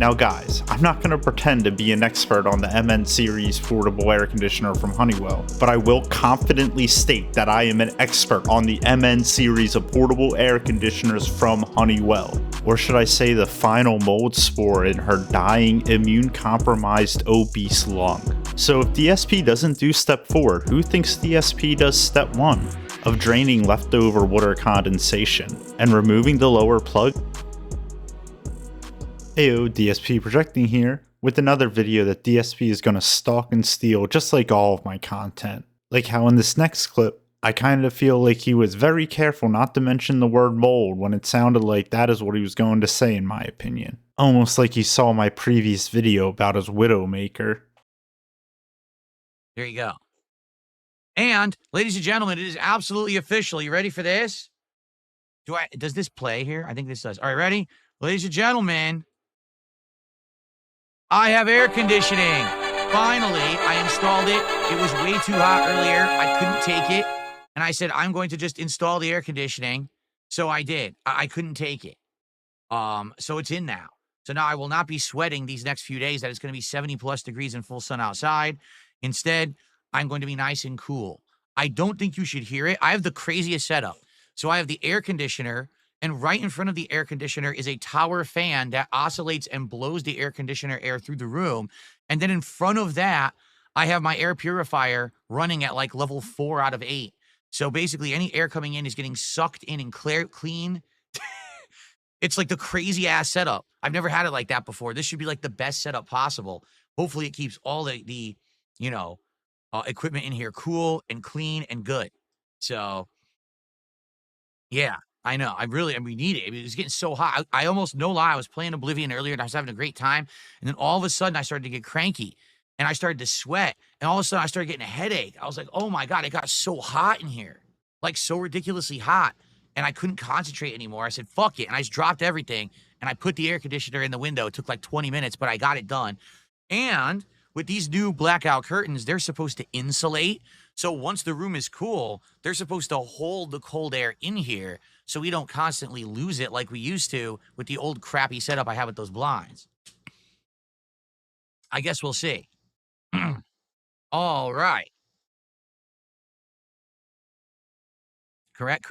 Now guys, I'm not going to pretend to be an expert on the MN series portable air conditioner from Honeywell, but I will confidently state that I am an expert on the MN series of portable air conditioners from Honeywell. Or should I say the final mold spore in her dying, immune-compromised obese lung. So if DSP doesn't do step 4, who thinks DSP does step 1? Of draining leftover water condensation and removing the lower plug? Heyo, DSP projecting here, with another video that DSP is going to stalk and steal just like all of my content. Like how in this next clip, I kind of feel like he was very careful not to mention the word mold when it sounded like that is what he was going to say in my opinion. Almost like he saw my previous video about his Widowmaker. There you go. And, ladies and gentlemen, it is absolutely official. You ready for this? Does this play here? I think this does. All right, ready? Ladies and gentlemen, I have air conditioning. Finally, I installed it. It was way too hot earlier. I couldn't take it. And I said, I'm going to just install the air conditioning. So I did. I couldn't take it. So it's in now. So now I will not be sweating these next few days that it's going to be 70 plus degrees in full sun outside. Instead, I'm going to be nice and cool. I don't think you should hear it. I have the craziest setup. So I have the air conditioner, and right in front of the air conditioner is a tower fan that oscillates and blows the air conditioner air through the room. And then in front of that, I have my air purifier running at like level 4 out of 8. So basically any air coming in is getting sucked in and clean. It's like the crazy ass setup. I've never had it like that before. This should be like the best setup possible. Hopefully it keeps all the equipment in here cool and clean and good. So yeah, I know. We need it. It was getting so hot. I almost, no lie, I was playing Oblivion earlier and I was having a great time. And then all of a sudden I started to get cranky and I started to sweat. And all of a sudden I started getting a headache. I was like, oh my God, it got so hot in here. Like so ridiculously hot. And I couldn't concentrate anymore. I said, fuck it. And I just dropped everything. And I put the air conditioner in the window. It took like 20 minutes, but I got it done. And with these new blackout curtains, they're supposed to insulate. So once the room is cool, they're supposed to hold the cold air in here so we don't constantly lose it like we used to with the old crappy setup I have with those blinds. I guess we'll see. All right. Correct.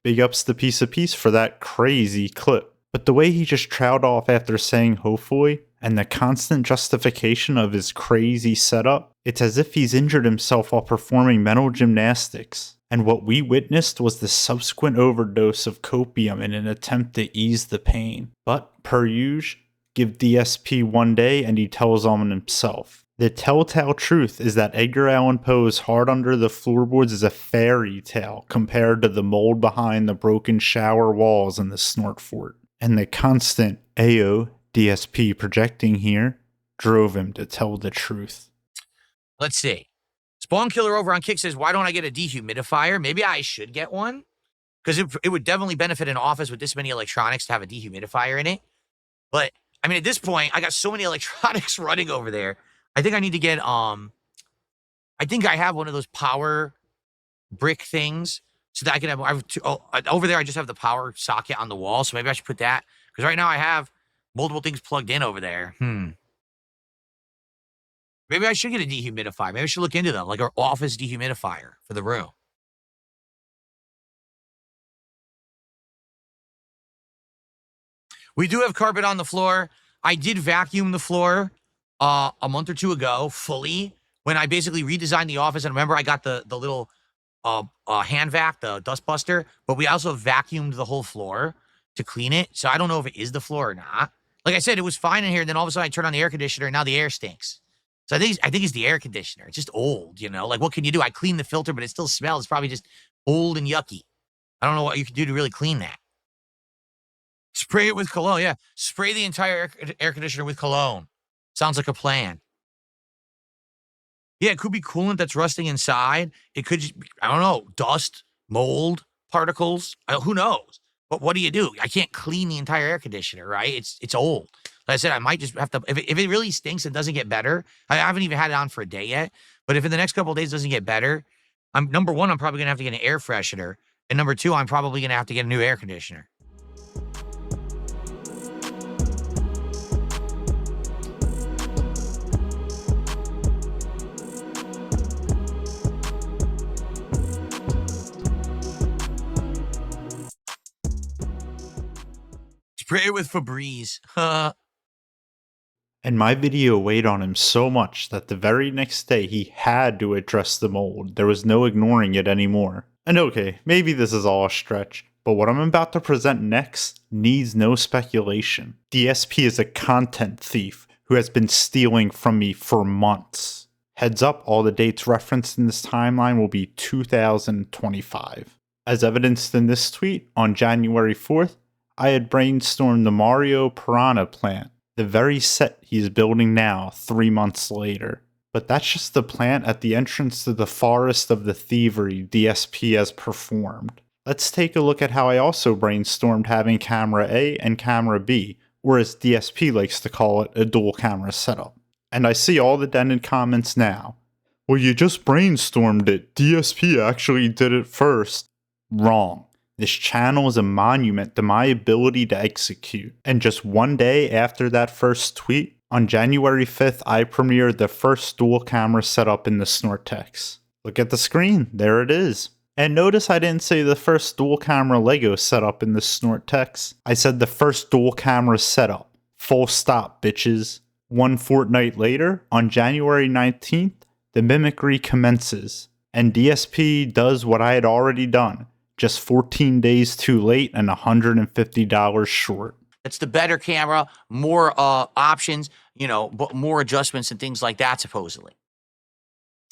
Big ups to Piece of Peace for that crazy clip. But the way he just trowed off after saying hopefully, and the constant justification of his crazy setup, it's as if he's injured himself while performing mental gymnastics. And what we witnessed was the subsequent overdose of copium in an attempt to ease the pain. But, per usual, give DSP one day and he tells on himself. The telltale truth is that Edgar Allan Poe's Hard Under the Floorboards is a fairy tale compared to the mold behind the broken shower walls in the Snort Fort. And the constant Ayo DSP projecting here drove him to tell the truth. Let's see. Spawn Killer over on Kick says, why don't I get a dehumidifier? Maybe I should get one. Because it would definitely benefit an office with this many electronics to have a dehumidifier in it. But, I mean, at this point, I got so many electronics running over there. I think I need to get, I think I have one of those power brick things so that I can have, over there I just have the power socket on the wall. So maybe I should put that. Because right now I have multiple things plugged in over there. Maybe I should get a dehumidifier. Maybe I should look into them, like our office dehumidifier for the room. We do have carpet on the floor. I did vacuum the floor a month or two ago fully when I basically redesigned the office. And remember, I got the little hand vac, the dust buster, but we also vacuumed the whole floor to clean it. So I don't know if it is the floor or not. Like I said, it was fine in here. And then all of a sudden I turned on the air conditioner and now the air stinks. So I think it's the air conditioner. It's just old, you know? Like, what can you do? I cleaned the filter, but it still smells. It's probably just old and yucky. I don't know what you can do to really clean that. Spray it with cologne. Yeah, spray the entire air conditioner with cologne. Sounds like a plan. Yeah, it could be coolant that's rusting inside. It could just, I don't know, dust, mold, particles. Who knows? But what do you do? I can't clean the entire air conditioner, right? It's old. Like I said, I might just have to, if it really stinks and doesn't get better, I haven't even had it on for a day yet, but if in the next couple of days it doesn't get better, number one, I'm probably going to have to get an air freshener, and number two, I'm probably going to have to get a new air conditioner. Spray it with Febreze. And my video weighed on him so much that the very next day he had to address the mold. There was no ignoring it anymore. And okay, maybe this is all a stretch, but what I'm about to present next needs no speculation. DSP is a content thief who has been stealing from me for months. Heads up, all the dates referenced in this timeline will be 2025. As evidenced in this tweet, on January 4th, I had brainstormed the Mario Piranha plant, the very set he's building now 3 months later. But that's just the plant at the entrance to the Forest of the Thievery DSP has performed. Let's take a look at how I also brainstormed having camera A and camera B, or as DSP likes to call it, a dual camera setup. And I see all the dented comments now. Well, you just brainstormed it. DSP actually did it first. Wrong. This channel is a monument to my ability to execute. And just one day after that first tweet, on January 5th, I premiered the first dual camera setup in the Snortex. Look at the screen, there it is. And notice I didn't say the first dual camera Lego setup in the Snortex. I said the first dual camera setup. Full stop, bitches. One fortnight later, on January 19th, the mimicry commences. And DSP does what I had already done. Just 14 days too late and $150 short. It's the better camera, more options, but more adjustments and things like that, supposedly.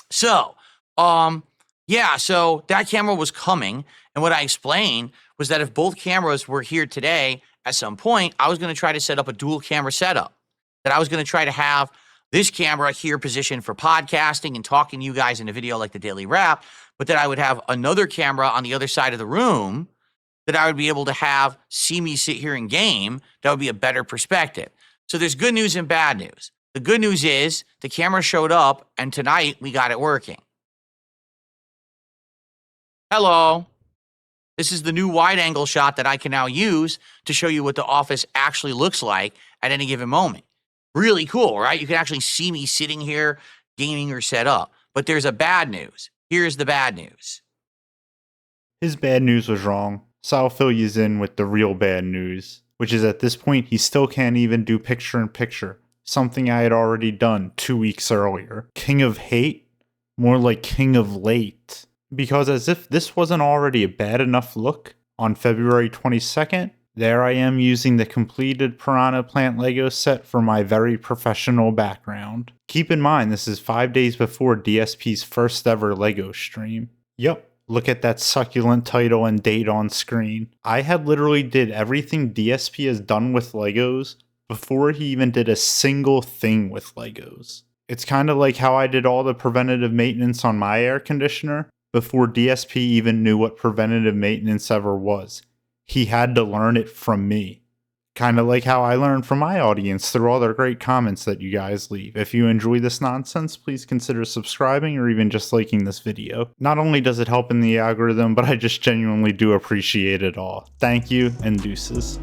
So, so that camera was coming. And what I explained was that if both cameras were here today, at some point, I was going to try to set up a dual camera setup. That I was going to try to have this camera here positioned for podcasting and talking to you guys in a video like the Daily Wrap, but that I would have another camera on the other side of the room that I would be able to have see me sit here and game. That would be a better perspective. So there's good news and bad news. The good news is the camera showed up and tonight we got it working. Hello. This is the new wide angle shot that I can now use to show you what the office actually looks like at any given moment. Really cool, right? You can actually see me sitting here gaming or set up. But there's a bad news. Here's the bad news. His bad news was wrong. So I'll fill you in with the real bad news, which is at this point he still can't even do picture-in-picture, something I had already done 2 weeks earlier. King of hate? More like king of late. Because as if this wasn't already a bad enough look, on February 22nd, there I am using the completed Piranha Plant Lego set for my very professional background. Keep in mind this is 5 days before DSP's first ever Lego stream. Yup. Look at that succulent title and date on screen. I had literally did everything DSP has done with Legos before he even did a single thing with Legos. It's kind of like how I did all the preventative maintenance on my air conditioner before DSP even knew what preventative maintenance ever was. He had to learn it from me. Kind of like how I learned from my audience through all their great comments that you guys leave. If you enjoy this nonsense, please consider subscribing or even just liking this video. Not only does it help in the algorithm, but I just genuinely do appreciate it all. Thank you, and deuces.